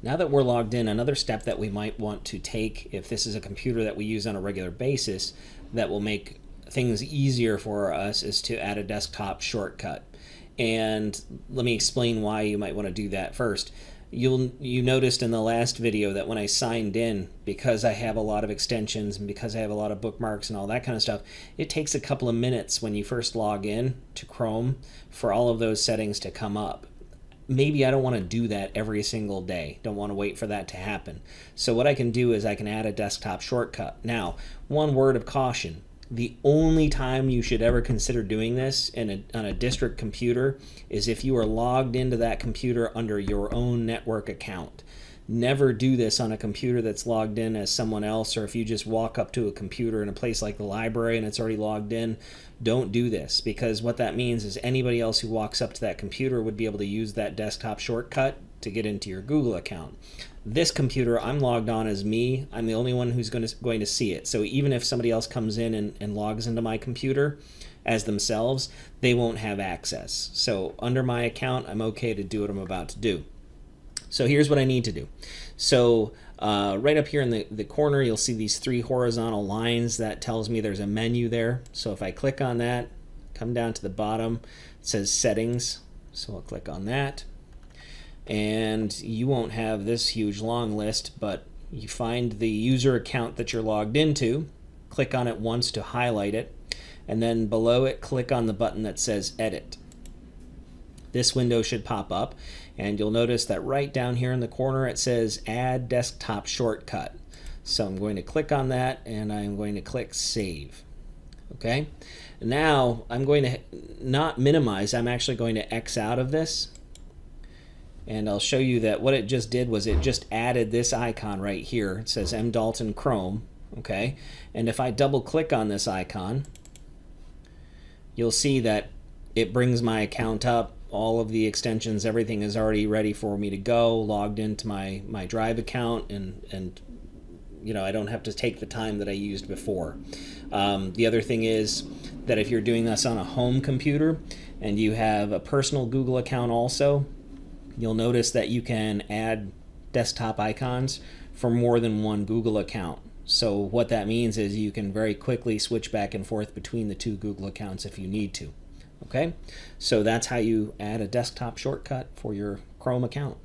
Now that we're logged in, another step that we might want to take if this is a computer that we use on a regular basis that will make things easier for us is to add a desktop shortcut. And let me explain why you might want to do that first. You noticed in the last video that when I signed in, because I have a lot of extensions and because I have a lot of bookmarks and all that kind of stuff, it takes a couple of minutes when you first log in to Chrome for all of those settings to come up. Maybe I don't want to do that every single day. Don't want to wait for that to happen. So what I can do is I can add a desktop shortcut. Now, one word of caution. The only time you should ever consider doing this on a district computer is if you are logged into that computer under your own network account. Never do this on a computer that's logged in as someone else, or if you just walk up to a computer in a place like the library and it's already logged in. Don't do this, because what that means is anybody else who walks up to that computer would be able to use that desktop shortcut to get into your Google account. This computer, I'm logged on as me. I'm the only one who's going to see it. So even if somebody else comes in and logs into my computer as themselves, they won't have access. So under my account, I'm okay to do what I'm about to do. So here's what I need to do. So right up here in the corner, you'll see these three horizontal lines. That tells me there's a menu there. So if I click on that, come down to the bottom, it says Settings. So I'll click on that. And you won't have this huge long list, but you find the user account that you're logged into, click on it once to highlight it, and then below it, click on the button that says Edit. This window should pop up, and you'll notice that right down here in the corner it says Add Desktop Shortcut. So I'm going to click on that, and I'm going to click Save. Okay? Now I'm going to not minimize, I'm actually going to X out of this. And I'll show you that what it just did was it just added this icon right here. It says M. Dalton Chrome, okay? And if I double click on this icon, you'll see that it brings my account up. All of the extensions, everything is already ready for me to go, logged into my Drive account, and you know, I don't have to take the time that I used before. The other thing is that if you're doing this on a home computer and you have a personal Google account also, you'll notice that you can add desktop icons for more than one Google account. So what that means is you can very quickly switch back and forth between the two Google accounts if you need to. Okay, so that's how you add a desktop shortcut for your Chrome account.